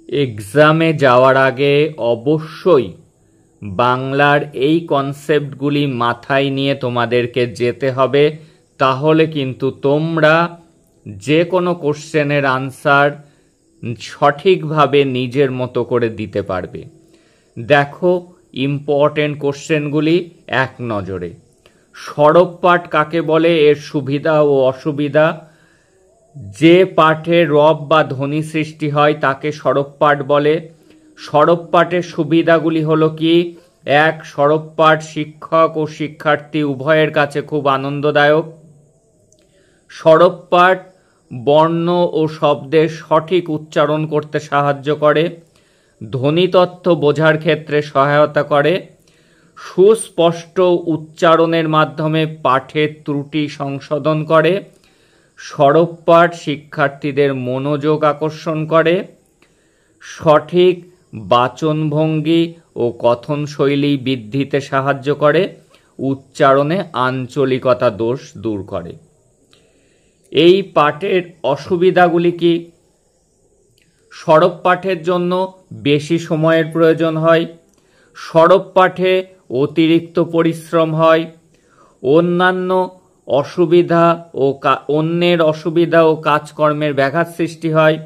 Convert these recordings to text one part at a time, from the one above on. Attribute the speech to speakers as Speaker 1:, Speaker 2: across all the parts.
Speaker 1: এক্সামে যাওয়ার আগে অবশ্যই বাংলার এই কনসেপ্টগুলি মাথায় নিয়ে তোমাদেরকে যেতে হবে, তাহলে কিন্তু তোমরা যে কোনো কোশ্চেনের আনসার সঠিকভাবে নিজের মতো করে দিতে পারবে। দেখো ইম্পর্টেন্ট কোশ্চেনগুলি এক নজরে। সরব পাঠ কাকে বলে, এর সুবিধা ও অসুবিধা। যে পাঠে রব বা ধ্বনি সৃষ্টি হয় তাকে সরব পাঠ বলে। সরব পাঠের সুবিধাগুলি হলো কি, এক, সরব পাঠ শিক্ষক ও শিক্ষার্থী উভয়ের কাছে খুব আনন্দদায়ক। সরব পাঠ বর্ণ ও শব্দের সঠিক উচ্চারণ করতে সাহায্য করে, ধ্বনিতত্ত্ব বোঝার ক্ষেত্রে সহায়তা করে, সুস্পষ্ট উচ্চারণের মাধ্যমে পাঠের ত্রুটি সংশোধন করে, সরব পাঠ শিক্ষার্থীদের মনোযোগ আকর্ষণ করে, সঠিক বাচনভঙ্গি ও কথন শৈলী বৃদ্ধিতে সাহায্য করে, উচ্চারণে আঞ্চলিকতা দোষ দূর করে। এই পাঠের অসুবিধাগুলি কি? সরব পাঠের জন্য বেশি সময়ের প্রয়োজন হয়, সরব পাঠে অতিরিক্ত পরিশ্রম হয়, অন্যের অসুবিধা ও কাজকর্মের ব্যাঘাত সৃষ্টি হয়।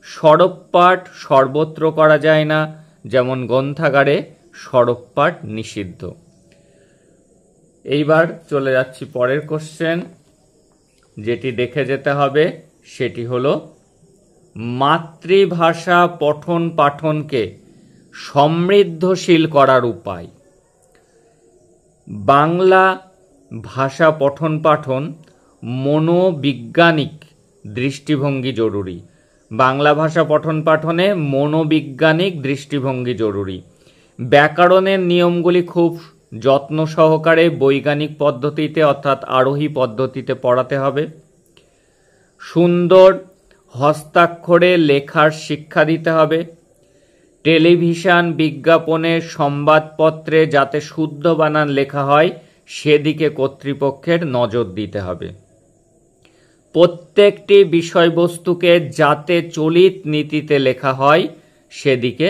Speaker 1: সরব পাঠ সর্বত্র করা যায় না, যেমন গ্রন্থাগারে সরব পাঠ নিষিদ্ধ। এইবার চলে যাচ্ছি পরের কোশ্চেন, যেটি দেখে যেতে হবে সেটি হলো মাতৃভাষা পঠন পাঠনকে সমৃদ্ধশীল করার উপায়। বাংলা ভাষা পঠন পাঠন মনোবিজ্ঞানিক দৃষ্টিভঙ্গি জরুরি। বাংলা ভাষা পঠন পাঠনে মনোবিজ্ঞানিক দৃষ্টিভঙ্গি জরুরি। ব্যাকরণের নিয়মগুলি খুব যত্ন সহকারে বৈজ্ঞানিক পদ্ধতিতে অর্থাৎ আরোহী পদ্ধতিতে পড়াতে হবে। সুন্দর হস্তাক্ষরে লেখার শিক্ষা দিতে হবে। টেলিভিশন বিজ্ঞাপনে সংবাদপত্রে যাতে শুদ্ধ বানান লেখা হয় সেদিকে কর্তৃপক্ষের নজর দিতে হবে। প্রত্যেকটি বিষয়বস্তুকে যাতে চলিত নীতিতে লেখা হয় সেদিকে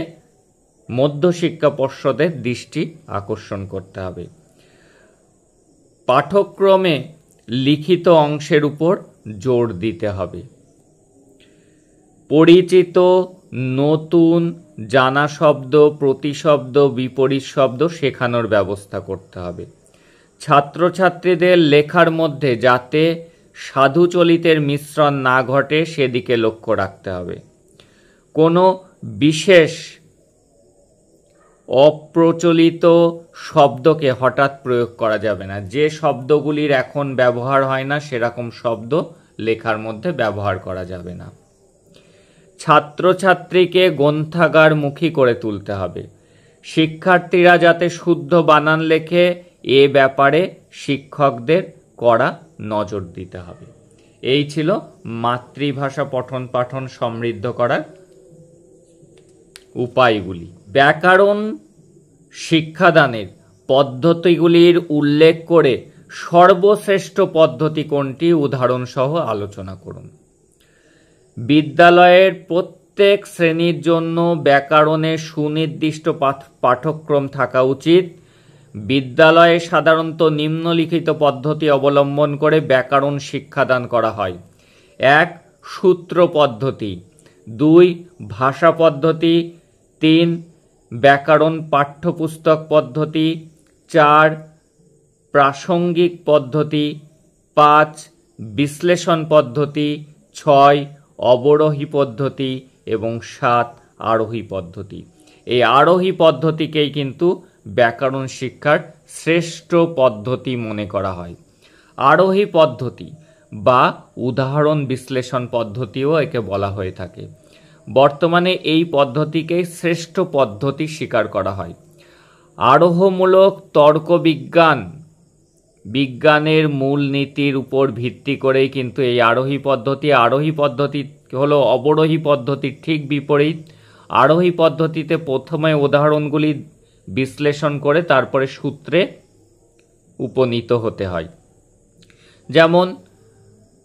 Speaker 1: মধ্যশিক্ষা পর্ষদের দৃষ্টি আকর্ষণ করতে হবে। পাঠ্যক্রমে লিখিত অংশের উপর জোর দিতে হবে। পরিচিত নতুন জানা শব্দ, প্রতিশব্দ, বিপরীত শব্দ শেখানোর ব্যবস্থা করতে হবে। ছাত্রছাত্রীদের লেখার মধ্যে যাতে সাধুচলিতের মিশ্রণ না ঘটে সেদিকে লক্ষ্য রাখতে হবে। কোনো বিশেষ অপ্রচলিত শব্দকে হঠাৎ প্রয়োগ করা যাবে না। যে শব্দগুলির এখন ব্যবহার হয় না সেরকম শব্দ লেখার মধ্যে ব্যবহার করা যাবে না। ছাত্রছাত্রীকে গ্রন্থাগারমুখী করে তুলতে হবে। শিক্ষার্থীরা যাতে শুদ্ধ বানান লেখে এ ব্যাপারে শিক্ষকদের কড়া নজর দিতে হবে। এই ছিল মাতৃভাষা পঠন পাঠন সমৃদ্ধ করার উপায়গুলি। ব্যাকরণ শিক্ষাদানের পদ্ধতিগুলির উল্লেখ করে সর্বশ্রেষ্ঠ পদ্ধতি কোনটি উদাহরণসহ আলোচনা করুন। বিদ্যালয়ের প্রত্যেক শ্রেণীর জন্য ব্যাকরণের সুনির্দিষ্ট পাঠ্যক্রম থাকা উচিত। বিদ্যালয়ে সাধারণত নিম্নলিখিত পদ্ধতি অবলম্বন করে ব্যাকরণ শিক্ষাদান করা হয়। 1. সূত্র পদ্ধতি, 2. ভাষা পদ্ধতি, 3. ব্যাকরণ পাঠ্যপুস্তক পদ্ধতি, 4. প্রাসঙ্গিক পদ্ধতি, 5. বিশ্লেষণ পদ্ধতি, 6. অবরোহী পদ্ধতি এবং 7. আরোহী পদ্ধতি। এই আরোহী পদ্ধতিকেই কিন্তু ব্যাকরণ শিক্ষার শ্রেষ্ঠ পদ্ধতি মনে করা হয়। আরোহী পদ্ধতি বা উদাহরণ বিশ্লেষণ পদ্ধতিও একে বলা হয়ে থাকে। বর্তমানে এই পদ্ধতিকে শ্রেষ্ঠ পদ্ধতি স্বীকার করা হয়। আরোহমূলক তর্ক বিজ্ঞানের মূল নীতির উপর ভিত্তি করেই কিন্তু এই আরোহী পদ্ধতি হলো অবরোহী পদ্ধতির ঠিক বিপরীত। আরোহী পদ্ধতিতে প্রথমে উদাহরণগুলি বিশ্লেষণ করে তারপরে সূত্রে উপনীত হতে হয়। যেমন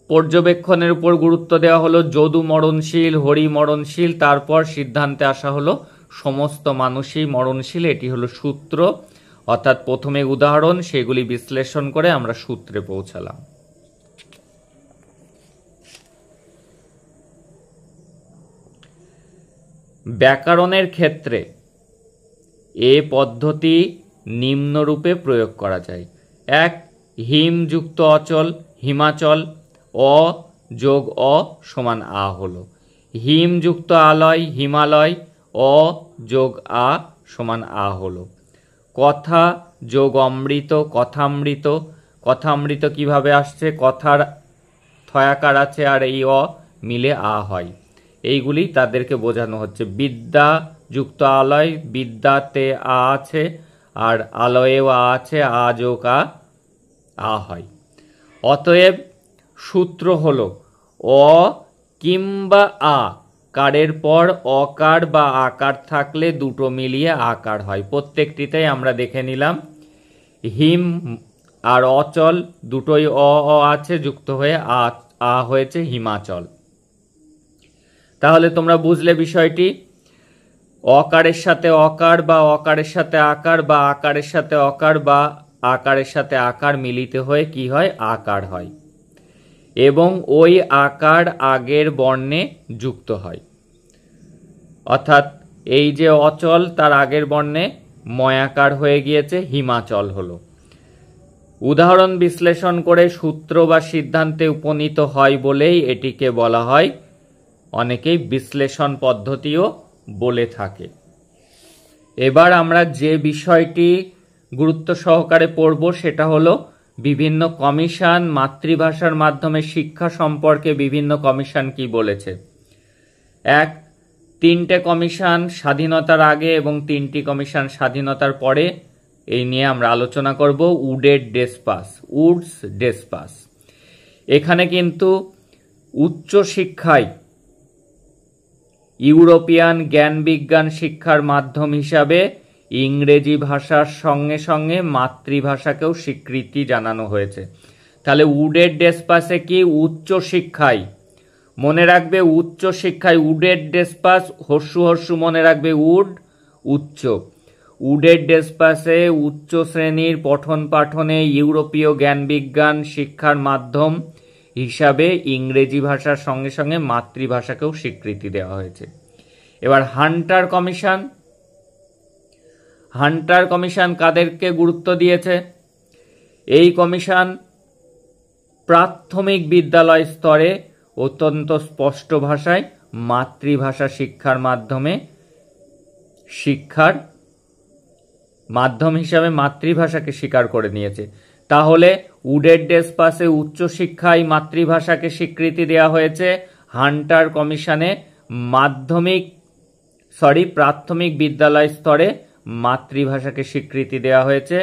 Speaker 1: পর্যবেক্ষণের উপর গুরুত্ব দেওয়া হলো, যদু মরণশীল, হরি মরণশীল, তারপর সিদ্ধান্তে আসা হলো সমস্ত মানুষই মরণশীল। এটি হলো সূত্র, অর্থাৎ প্রথমে উদাহরণ, সেগুলি বিশ্লেষণ করে আমরা সূত্রে পৌঁছালাম। ব্যাকরণের ক্ষেত্রে এ পদ্ধতি নিম্নরূপে প্রয়োগ করা যায়। 1. হিম যুক্ত অচল, হিমাচল, অ যোগ অ সমান আ হলো। হিম যুক্ত আলয়, হিমালয়, অ যোগ আ সমান আ হলো। কথা যোগ অমৃত, কথামৃত। কথামৃত কিভাবে আসছে? কথার থয়াকার আছে আর এই অ মিলে আ হয়। এইগুলি তাদেরকে বোঝানো হচ্ছে। বিদ্যা যুক্ত আলয়, বিদ্যাতে আ আছে আর আলয়েও আ আছে, আ যোগ আ হয়। অতএব সূত্র হলো অ কিংবা আ কারের পর অকার বা আকার থাকলে দুটো মিলিয়ে আকার হয়। প্রত্যেকটিতেই আমরা দেখে নিলাম। হিম আর অচল দুটোই অ আছে, যুক্ত হয়ে আ হয়েছে হিমাচল। তাহলে তোমরা বুঝলে বিষয়টি। অকারের সাথে অকার বা অকারের সাথে আকার বা আকারের সাথে অকার বা আকারের সাথে আকার মিলিত হয়ে কি হয়? আকার হয়, এবং ওই আকার আগের বর্ণে যুক্ত হয়। অর্থাৎ এই যে অচল, তার আগের বর্ণে ময়াকার হয়ে গিয়েছে, হিমাচল হলো। উদাহরণ বিশ্লেষণ করে সূত্র বা সিদ্ধান্তে উপনীত হয় বলেই এটিকে বলা হয়, অনেকেই বিশ্লেষণ পদ্ধতিও বলে থাকে। এবার আমরা যে বিষয়টি গুরুত্ব সহকারে পড়ব সেটা হলো বিভিন্ন কমিশন মাতৃভাষার মাধ্যমে শিক্ষা সম্পর্কে বিভিন্ন কমিশন কি বলেছে। 1. 3টে কমিশন স্বাধীনতার আগে এবং 3টি কমিশন স্বাধীনতার পরে, এই নিয়ে আমরা আলোচনা করব। Woods despatch. এখানে কিন্তু উচ্চ শিক্ষায় ইউরোপিয়ান জ্ঞান বিজ্ঞান শিক্ষার মাধ্যম হিসাবে ইংরেজি ভাষার সঙ্গে সঙ্গে মাতৃভাষাকেও স্বীকৃতি জানানো হয়েছে। তাহলে উডেড ডেসপাসে কি? উচ্চ শিক্ষায়, মনে রাখবে উচ্চ শিক্ষায় উডেড ডেসপাস, হর্ষু হর্ষু মনে রাখবে উড, উচ্চ। উডেড ডেসপাসে উচ্চ শ্রেণীর পঠন পাঠনে ইউরোপীয় জ্ঞান বিজ্ঞান শিক্ষার মাধ্যম হিসাবে ইংরেজি ভাষার সঙ্গে সঙ্গে মাতৃভাষাকেও স্বীকৃতি দেওয়া হয়েছে। এবার হান্টার কমিশন কাদেরকে গুরুত্ব দিয়েছে? এই কমিশন প্রাথমিক বিদ্যালয় স্তরে অত্যন্ত স্পষ্ট ভাষায় মাতৃভাষা শিক্ষার মাধ্যমে শিক্ষার মাধ্যম হিসাবে মাতৃভাষাকে স্বীকার করে নিয়েছে। তাহলে উডেড ডেসপাসে উচ্চশিক্ষায় মাতৃভাষাকে স্বীকৃতি দেওয়া হয়েছে, হান্টার কমিশনে প্রাথমিক বিদ্যালয় স্তরে মাতৃভাষাকে স্বীকৃতি দেওয়া হয়েছে।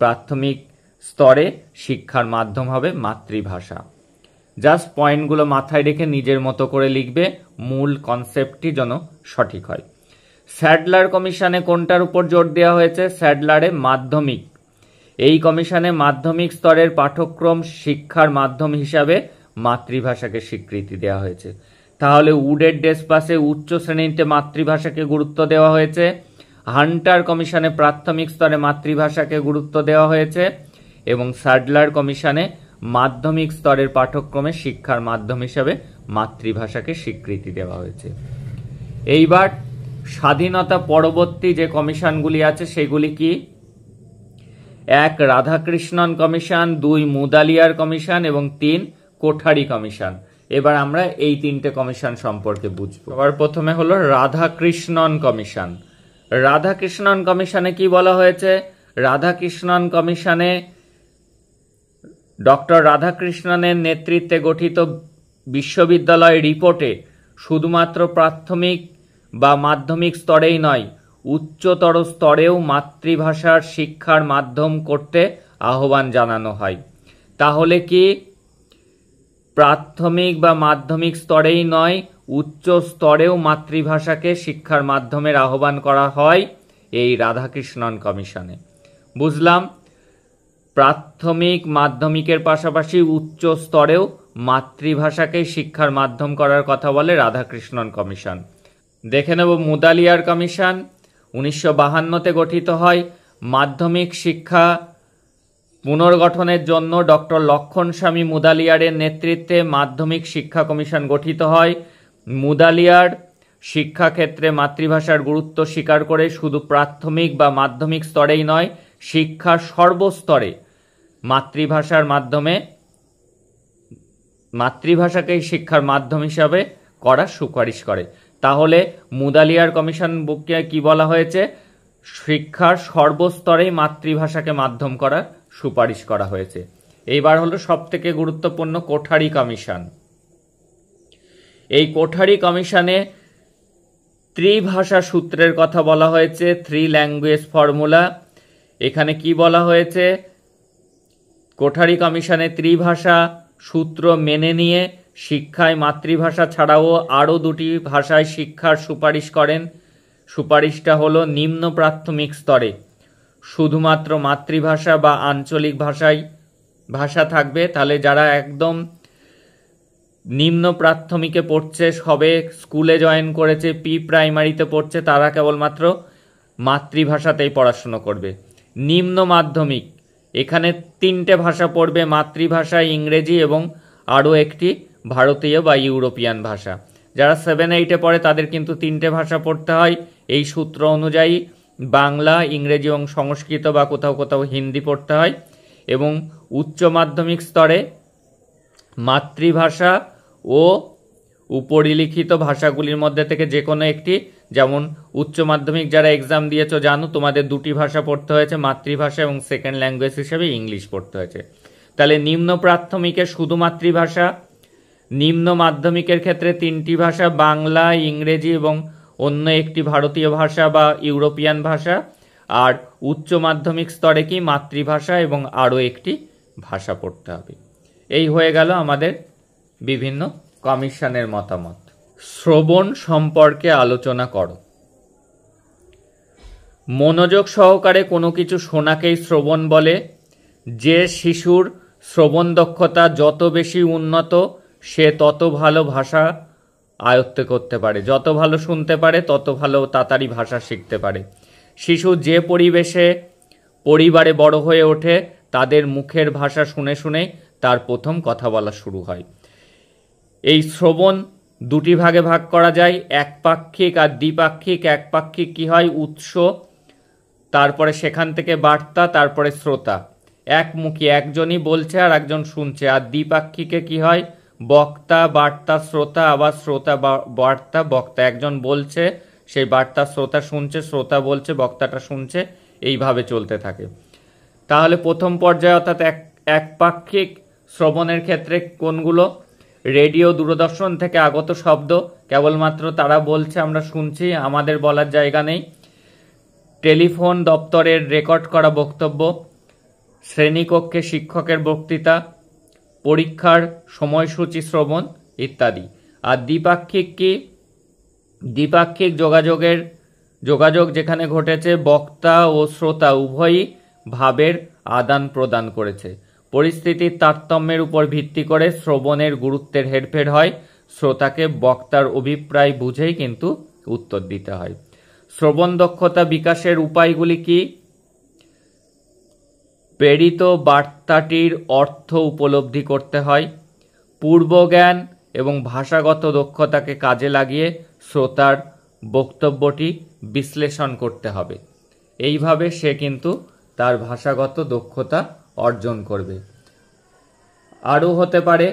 Speaker 1: প্রাথমিক স্তরে শিক্ষার মাধ্যম হবে মাতৃভাষা। জাস্ট পয়েন্টগুলো মাথায় রেখে নিজের মতো করে লিখবে, মূল কনসেপ্টটি যেন সঠিক হয়। স্যাডলার কমিশনে কোনটার উপর জোর দেওয়া হয়েছে? স্যাডলারে মাধ্যমিক। এই কমিশনে মাধ্যমিক স্তরের পাঠ্যক্রম শিক্ষার মাধ্যম হিসাবে মাতৃভাষাকে স্বীকৃতি দেওয়া হয়েছে। তাহলে উডেড ডেসপাসে উচ্চ শ্রেণীতে মাতৃভাষাকে গুরুত্ব দেওয়া হয়েছে, হান্টার কমিশনে প্রাথমিক স্তরে মাতৃভাষাকে গুরুত্ব দেওয়া হয়েছে, এবং স্যাডলার কমিশনে মাধ্যমিক স্তরের পাঠ্যক্রমে শিক্ষার মাধ্যম হিসাবে মাতৃভাষাকে স্বীকৃতি দেওয়া হয়েছে। এইবার স্বাধীনতা পরবর্তী যে কমিশনগুলি আছে সেগুলি কি? 1. রাধাকৃষ্ণন কমিশন, 2. মুদালিয়ার কমিশন এবং 3. কোঠারি কমিশন। এবার আমরা এই 3টে কমিশন সম্পর্কে বুঝব। এবার প্রথমে হলো রাধাকৃষ্ণন কমিশন। রাধাকৃষ্ণন কমিশনে কি বলা হয়েছে? রাধাকৃষ্ণন কমিশনে ডক্টর রাধাকৃষ্ণনের নেতৃত্বে গঠিত বিশ্ববিদ্যালয় রিপোর্টে শুধুমাত্র প্রাথমিক বা মাধ্যমিক স্তরেই নয়, উচ্চতর স্তরেও মাতৃভাষার শিক্ষার মাধ্যম করতে আহ্বান জানানো হয়। তাহলে কি প্রাথমিক বা মাধ্যমিক স্তরেই নয়, উচ্চ স্তরেও মাতৃভাষাকে শিক্ষার মাধ্যমের আহ্বান করা হয় এই রাধাকৃষ্ণন কমিশনে। বুঝলাম, প্রাথমিক মাধ্যমিকের পাশাপাশি উচ্চ স্তরেও মাতৃভাষাকেই শিক্ষার মাধ্যম করার কথা বলে রাধাকৃষ্ণন কমিশন। দেখে নেব মুদালিয়ার কমিশন। 1952-তে গঠিত হয়। মাধ্যমিক শিক্ষা পুনর্গঠনের জন্য ডক্টর লক্ষণস্বামী মুদালিয়ারের নেতৃত্বে মাধ্যমিক শিক্ষা কমিশন গঠিত হয়। মুদালিয়ার শিক্ষাক্ষেত্রে মাতৃভাষার গুরুত্ব স্বীকার করে শুধু প্রাথমিক বা মাধ্যমিক স্তরেই নয়, শিক্ষার সর্বস্তরে মাতৃভাষাকেই শিক্ষার মাধ্যম হিসাবে করার সুপারিশ করে। তাহলে মুদালিয়ার কমিশন বুকে কি বলা হয়েছে? শিক্ষার সর্বস্তরেই মাতৃভাষাকে মাধ্যম করার সুপারিশ করা হয়েছে। এইবার হলো সবথেকে গুরুত্বপূর্ণ কোঠারি কমিশন। এই কোঠারি কমিশনে ত্রিভাষা সূত্রের কথা বলা হয়েছে, 3 ল্যাঙ্গুয়েজ ফর্মুলা। এখানে কি বলা হয়েছে? কোঠারি কমিশনে ত্রিভাষা সূত্র মেনে নিয়ে শিক্ষায় মাতৃভাষা ছাড়াও আরও 2টি ভাষায় শিক্ষার সুপারিশ করেন। সুপারিশটা হলো নিম্ন প্রাথমিক স্তরে শুধুমাত্র মাতৃভাষা বা আঞ্চলিক ভাষা থাকবে। তাহলে যারা একদম নিম্ন প্রাথমিকে পড়ছে, সবে স্কুলে জয়েন করেছে, প্রাইমারিতে পড়ছে, তারা কেবলমাত্র মাতৃভাষাতেই পড়াশুনো করবে। নিম্ন মাধ্যমিক, এখানে 3টে ভাষা পড়বে, মাতৃভাষা, ইংরেজি এবং আরও একটি ভারতীয় বা ইউরোপিয়ান ভাষা। যারা 7-8-এ পড়ে তাদের কিন্তু 3টে ভাষা পড়তে হয়। এই সূত্র অনুযায়ী বাংলা, ইংরেজি এবং সংস্কৃত বা কোথাও কোথাও হিন্দি পড়তে হয়। এবং উচ্চ মাধ্যমিক স্তরে মাতৃভাষা ও উপরিলিখিত ভাষাগুলির মধ্যে থেকে যে কোনো একটি, যেমন উচ্চ মাধ্যমিক যারা এক্সাম দিয়েছো জানো তোমাদের 2টি ভাষা পড়তে হয়েছে, মাতৃভাষা এবং সেকেন্ড ল্যাঙ্গুয়েজ হিসেবে ইংলিশ পড়তে হয়েছে। তাহলে নিম্ন প্রাথমিকে শুধু মাতৃভাষা, নিম্ন মাধ্যমিকের ক্ষেত্রে 3টি ভাষা, বাংলা, ইংরেজি এবং অন্য একটি ভারতীয় ভাষা বা ইউরোপিয়ান ভাষা। আর উচ্চ মাধ্যমিক স্তরে কি মাতৃভাষা এবং আরও একটি ভাষা পড়তে হবে। এই হয়ে গেল আমাদের বিভিন্ন কমিশনের মতামত। শ্রবণ সম্পর্কে আলোচনা করো। মনোযোগ সহকারে কোনো কিছু শোনাকেই শ্রবণ বলে। যে শিশুর শ্রবণ দক্ষতা যত বেশি উন্নত, সে তত ভালো ভাষা আয়ত্ত করতে পারে। যত ভালো শুনতে পারে তত ভালো তাড়াতাড়ি ভাষা শিখতে পারে। শিশু যে পরিবারে বড় হয়ে ওঠে, তাদের মুখের ভাষা শুনে শুনে তার প্রথম কথা বলা শুরু হয়। এই শ্রবণ 2টি ভাগে ভাগ করা যায়, একপাক্ষিক আর দ্বিপাক্ষিক। একপাক্ষিক কি হয়? উৎস, তারপরে সেখান থেকে বার্তা, তারপরে শ্রোতা। একমুখী, একজনই বলছে আর একজন শুনছে। আর দ্বিপাক্ষিকে কি হয়? বক্তা, বার্তা, শ্রোতা, আবার শ্রোতা, বার্তা, বক্তা। একজন বলছে, সেই বার্তা শ্রোতা শুনছে, শ্রোতা বলছে, বক্তাটা শুনছে, এইভাবে চলতে থাকে। তাহলে প্রথম পর্যায়ে অর্থাৎ একপাক্ষিক শ্রবণের ক্ষেত্রে কোনগুলো? রেডিও, দূরদর্শন থেকে আগত শব্দ কেবলমাত্র তারা বলছে, আমরা শুনছি, আমাদের বলার জায়গা নেই। টেলিফোন দপ্তরের রেকর্ড করা বক্তব্য, শ্রেণীকক্ষে শিক্ষকের বক্তৃতা, পরীক্ষার সময়সূচি শ্রবণ ইত্যাদি। আর দ্বিপাক্ষিক কি? দ্বিপাক্ষিক যোগাযোগ যেখানে ঘটেছে, বক্তা ও শ্রোতা উভয়ই ভাবের আদান প্রদান করেছে। পরিস্থিতির তারতম্যের উপর ভিত্তি করে শ্রবণের গুরুত্বের হেরফের হয়। শ্রোতাকে বক্তার অভিপ্রায় বুঝেই কিন্তু উত্তর দিতে হয়। শ্রবণ দক্ষতা বিকাশের উপায়গুলি কি? প্রেরিত বার্তাটির অর্থ উপলব্ধি করতে হয়। পূর্বজ্ঞান এবং ভাষাগত দক্ষতাকে কাজে লাগিয়ে শ্রোতার বক্তব্যটি বিশ্লেষণ করতে হবে। এইভাবে সে কিন্তু তার ভাষাগত দক্ষতা অর্জন করবে। আরও হতে পারে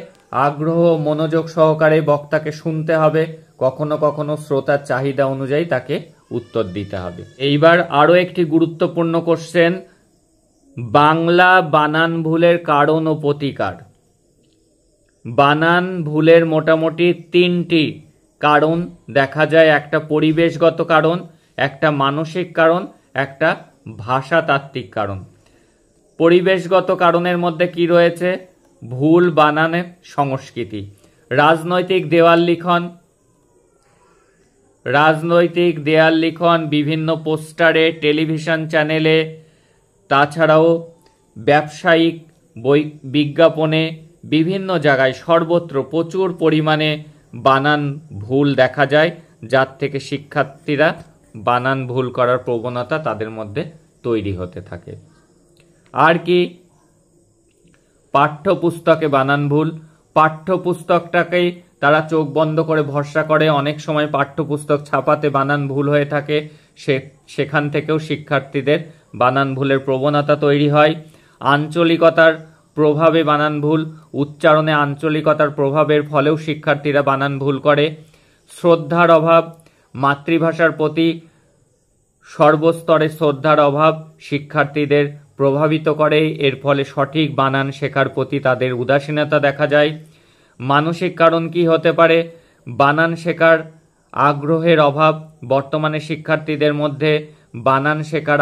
Speaker 1: আগ্রহ ও মনোযোগ সহকারে বক্তাকে শুনতে হবে। কখনো কখনো শ্রোতার চাহিদা অনুযায়ী তাকে উত্তর দিতে হবে। এইবার আরও একটি গুরুত্বপূর্ণ কোশ্চেন, বাংলা বানান ভুলের কারণ ও প্রতিকার। বানান ভুলের মোটামুটি 3টি কারণ দেখা যায়। একটা পরিবেশগত কারণ, একটা মানসিক কারণ, একটা ভাষাতাত্ত্বিক কারণ। পরিবেশগত কারণের মধ্যে কি রয়েছে? ভুল বানানের সংস্কৃতি, রাজনৈতিক দেয়াল লিখন, বিভিন্ন পোস্টারে, টেলিভিশন চ্যানেলে, তাছাড়াও ব্যবসায়িক বিজ্ঞাপনে, বিভিন্ন জায়গায় সর্বত্র প্রচুর পরিমাণে বানান ভুল দেখা যায়, যার থেকে শিক্ষার্থীরা বানান ভুল করার প্রবণতা তাদের মধ্যে তৈরি হতে থাকে। আর কি পাঠ্যপুস্তকে বানান ভুল। পাঠ্যপুস্তকটাকেই তারা চোখ বন্ধ করে ভরসা করে, অনেক সময় পাঠ্যপুস্তক ছাপাতে বানান ভুল হয়ে থাকে, সেখান থেকেও শিক্ষার্থীদের বানান ভুলের প্রবণতা তৈরি হয়। আঞ্চলিকতার প্রভাবে বানান ভুল, উচ্চারণে আঞ্চলিকতার প্রভাবের ফলেও শিক্ষার্থীরা বানান ভুল করে। শ্রদ্ধার অভাব, মাতৃভাষার প্রতি সর্বস্তরে শ্রদ্ধার অভাব শিক্ষার্থীদের প্রভাবিত করে, এর ফলে সঠিক বানান শেখার প্রতি তাদের উদাসীনতা দেখা যায়। মানসিক কারণ কি হতে পারে? বানান শেখার আগ্রহের অভাব। বর্তমানে শিক্ষার্থীদের মধ্যে বানান শেখার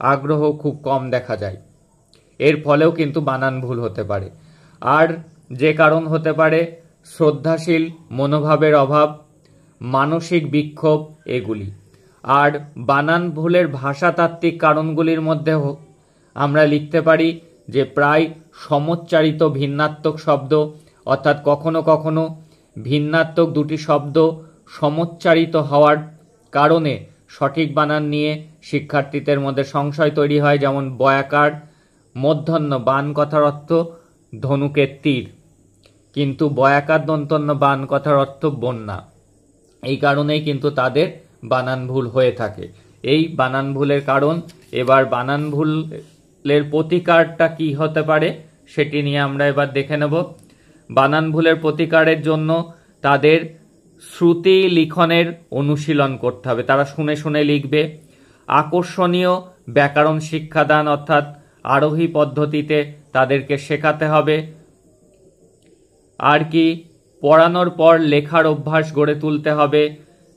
Speaker 1: আগ্রহ খুব কম দেখা যায়, এর ফলেও কিন্তু বানান ভুল হতে পারে। আর যে কারণ হতে পারে শ্রদ্ধাশীল মনোভাবের অভাব, মানসিক বিক্ষোভ, এগুলি। আর বানান ভুলের ভাষাতাত্ত্বিক কারণগুলির মধ্যে আমরা লিখতে পারি যে প্রায় সমোচ্চারিত ভিন্নাত্মক শব্দ, অর্থাৎ কখনো কখনো ভিন্নাত্মক দুটি শব্দ সমোচ্চারিত হওয়ার কারণে সঠিক বানান নিয়ে শিক্ষার্থীদের মধ্যে সংশয় তৈরি হয়। যেমন বয়াকার মূর্ধন্য বান কথার অর্থ ধনুকের তীর, কিন্তু বয়াকার দন্তন্য বান কথার অর্থ বন্যা। এই কারণেই কিন্তু তাদের বানান ভুল হয়ে থাকে। এই বানান ভুলের কারণ। এবার বানান ভুলের প্রতিকারটা কি হতে পারে সেটি নিয়ে আমরা এবার দেখে নেব। বানান ভুলের প্রতিকারের জন্য তাদের শ্রুতি লিখনের অনুশীলন করতে হবে, তারা শুনে শুনে লিখবে। আকর্ষণীয় ব্যাকরণ শিক্ষাদান, অর্থাৎ আরোহী পদ্ধতিতে তাদেরকে শেখাতে হবে। আর কি পড়ানোর পর লেখার অভ্যাস গড়ে তুলতে হবে।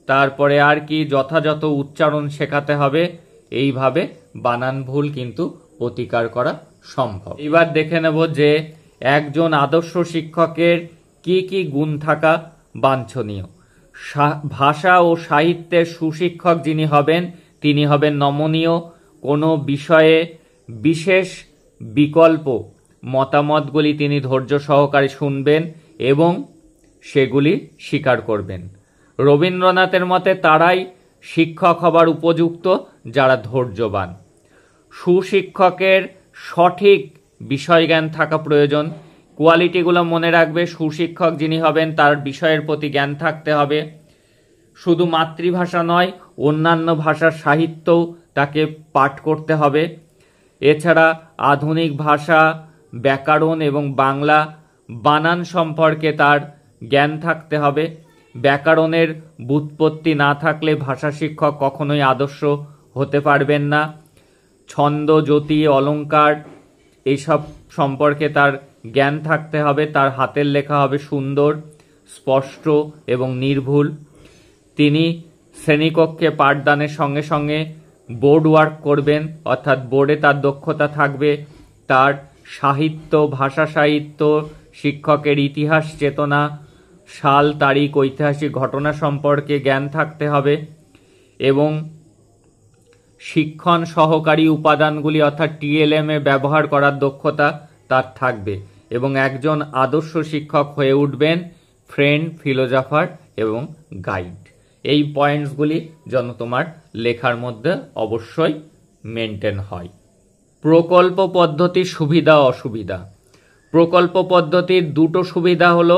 Speaker 1: তারপরে আর কি যথাযথ উচ্চারণ শেখাতে হবে। এইভাবে বানান ভুল কিন্তু প্রতিকার করা সম্ভব। এবার দেখে নেব যে একজন আদর্শ শিক্ষকের কি কি গুণ থাকা বাঞ্ছনীয়। ভাষা ও সাহিত্যের সুশিক্ষক যিনি হবেন তিনি হবেন নমনীয়, কোনো বিষয়ে বিশেষ বিকল্প মতামতগুলি তিনি ধৈর্য সহকারে শুনবেন এবং সেগুলি স্বীকার করবেন। রবীন্দ্রনাথের মতে তারাই শিক্ষক হবার উপযুক্ত যারা ধৈর্যবান। সুশিক্ষকের সঠিক বিষয়জ্ঞান থাকা প্রয়োজন। কোয়ালিটিগুলো মনে রাখবে। সুশিক্ষক যিনি হবেন তার বিষয়ের প্রতি জ্ঞান থাকতে হবে। শুধু মাতৃভাষা নয়, অন্যান্য ভাষার সাহিত্যও তাকে পাঠ করতে হবে। এছাড়া আধুনিক ভাষা, ব্যাকরণ এবং বাংলা বানান সম্পর্কে তার জ্ঞান থাকতে হবে। ব্যাকরণের ব্যুৎপত্তি না থাকলে ভাষা শিক্ষক কখনোই আদর্শ হতে পারবেন না। ছন্দ, জ্যোতি, অলঙ্কার এইসব সম্পর্কে তার জ্ঞান থাকতে হবে। তার হাতের লেখা হবে সুন্দর, স্পষ্ট এবং নির্ভুল। তিনি শ্রেণীকক্ষে পাঠদানের সঙ্গে সঙ্গে বোর্ড ওয়ার্ক করবেন, অর্থাৎ বোর্ডে তার দক্ষতা থাকবে। তার সাহিত্য, ভাষা সাহিত্য, শিক্ষকের ইতিহাস চেতনা, সাল তারিখ, ঐতিহাসিক ঘটনা সম্পর্কে জ্ঞান থাকতে হবে এবং শিক্ষণ সহকারী উপাদানগুলি অর্থাৎ টিএলএম এর ব্যবহার করার দক্ষতা তার থাকবে এবং একজন আদর্শ শিক্ষক হয়ে উঠবেন ফ্রেন্ড, ফিলোজফার এবং গাইড। এই পয়েন্টসগুলি যেন তোমার লেখার মধ্যে অবশ্যই মেনটেন হয়। প্রকল্প পদ্ধতির সুবিধা অসুবিধা। প্রকল্প পদ্ধতির দুটো সুবিধা হলো,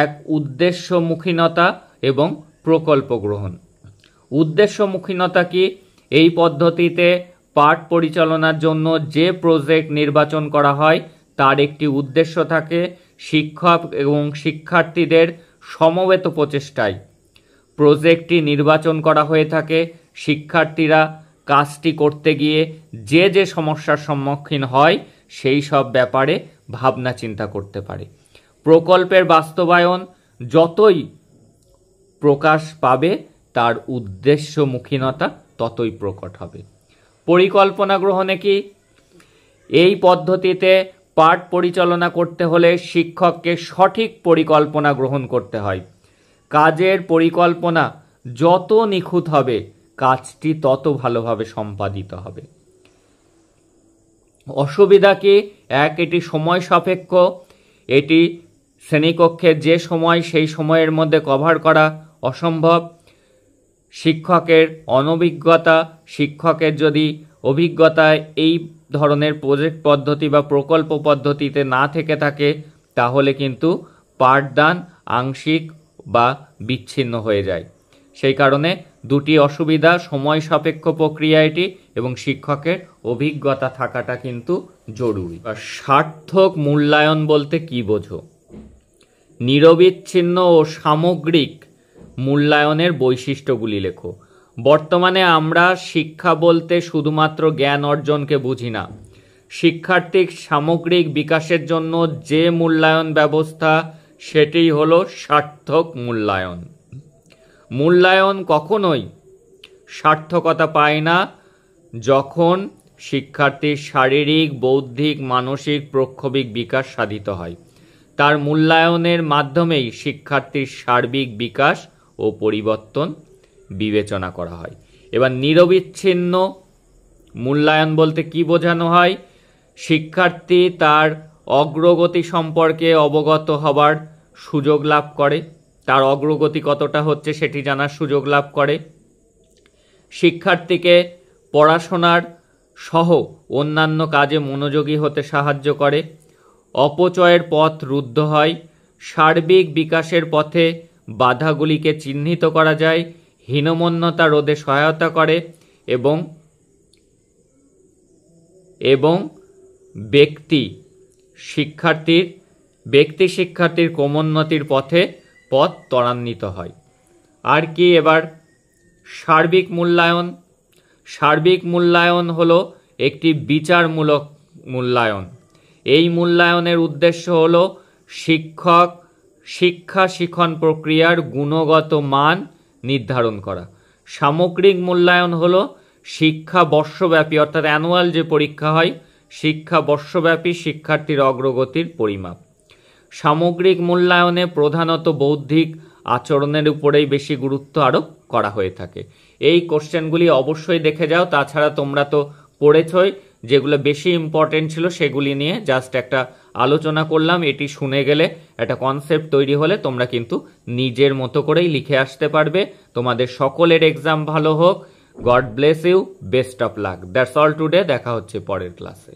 Speaker 1: এক উদ্দেশ্যমুখীনতা এবং প্রকল্প গ্রহণ। উদ্দেশ্যমুখীনতা কি? এই পদ্ধতিতে পাঠ পরিচালনার জন্য যে প্রজেক্ট নির্বাচন করা হয় তার একটি উদ্দেশ্য থাকে। শিক্ষক এবং শিক্ষার্থীদের সমবেত প্রচেষ্টায় প্রজেক্টটি নির্বাচন করা হয়ে থাকে। শিক্ষার্থীরা কাজটি করতে গিয়ে যে যে সমস্যার সম্মুখীন হয় সেই সব ব্যাপারে ভাবনা চিন্তা করতে পারে। প্রকল্পের বাস্তবায়ন যতই প্রকাশ পাবে তার উদ্দেশ্যমুখীনতা ততই প্রকট হবে। পরিকল্পনা গ্রহণে কি? এই পদ্ধতিতে পাঠ পরিচালনা করতে হলে শিক্ষককে সঠিক পরিকল্পনা গ্রহণ করতে হয়। কাজের পরিকল্পনা যত নিখুঁত হবে কাজটি তত ভালোভাবে সম্পাদিত হবে। অসুবিধা কি? এক, এটি সময় সাপেক্ষ। এটি শ্রেণীকক্ষের যে সময় সেই সময়ের মধ্যে কভার করা অসম্ভব। শিক্ষকের অনভিজ্ঞতা, শিক্ষকের যদি অভিজ্ঞতায় এই ধরনের প্রজেক্ট পদ্ধতি বা প্রকল্প পদ্ধতিতে না থেকে থাকে, তাহলে কিন্তু পাঠদান আংশিক বা বিচ্ছিন্ন হয়ে যায়। সেই কারণে দুটি অসুবিধা, সময় সাপেক্ষ প্রক্রিয়া এটি এবং শিক্ষকের অভিজ্ঞতা থাকাটা কিন্তু জরুরি। সার্থক মূল্যায়ন বলতে কি বোঝো? নিরবিচ্ছিন্ন ও সামগ্রিক মূল্যায়নের বৈশিষ্ট্যগুলি লেখো। বর্তমানে আমরা শিক্ষা বলতে শুধুমাত্র জ্ঞান অর্জনকে বুঝি না। শিক্ষার্থীর সামগ্রিক বিকাশের জন্য যে মূল্যায়ন ব্যবস্থা, সেটিই হলো সার্থক মূল্যায়ন। মূল্যায়ন কখনোই সার্থকতা পায় না যখন শিক্ষার্থীর শারীরিক, বৌদ্ধিক, মানসিক, প্রক্ষোভিক বিকাশ সাধিত হয়। তার মূল্যায়নের মাধ্যমেই শিক্ষার্থীর সার্বিক বিকাশ ও পরিবর্তন বিবেচনা করা হয়। এবার নিরবিচ্ছিন্ন মূল্যায়ন বলতে কি বোঝানো হয়? শিক্ষার্থী তার অগ্রগতি সম্পর্কে অবগত হবার সুযোগ লাভ করে, তার অগ্রগতি কতটা হচ্ছে সেটি জানার সুযোগ লাভ করে। শিক্ষার্থীকে পড়াশোনার সহ অন্যান্য কাজে মনোযোগী হতে সাহায্য করে। অপচয়ের পথ রুদ্ধ হয়। সার্বিক বিকাশের পথে বাধাগুলিকে চিহ্নিত করা যায়। হীনমন্যতা রোধে সহায়তা করে এবং ব্যক্তি শিক্ষার্থীর ক্রমোন্নতির পথ ত্বরান্বিত হয়। আর কি এবার সার্বিক মূল্যায়ন? সার্বিক মূল্যায়ন হলো একটি বিচারমূলক মূল্যায়ন। এই মূল্যায়নের উদ্দেশ্য হলো শিক্ষা শিখন প্রক্রিয়ার গুণগত মান নির্ধারণ করা। সামগ্রিক মূল্যায়ন হলো শিক্ষা বর্ষব্যাপী, অর্থাৎ অ্যানুয়াল যে পরীক্ষা হয়, শিক্ষা বর্ষব্যাপী শিক্ষার্থীর অগ্রগতির পরিমাপ। সামগ্রিক মূল্যায়নে প্রধানত বৌদ্ধিক আচরণের উপরেই বেশি গুরুত্ব আরোপ করা হয়ে থাকে। এই কোশ্চেনগুলি অবশ্যই দেখে যাও। তাছাড়া তোমরা তো পড়েছই, যেগুলো বেশি ইম্পর্টেন্ট ছিল সেগুলি নিয়ে জাস্ট একটা আলোচনা করলাম। এটি শুনে গেলে একটা কনসেপ্ট তৈরি হলে তোমরা কিন্তু নিজের মতো করেই লিখে আসতে পারবে। তোমাদের সকলের এক্সাম ভালো হোক। God bless you, best of luck. That's all today. দেখা হচ্ছে পরের ক্লাসে।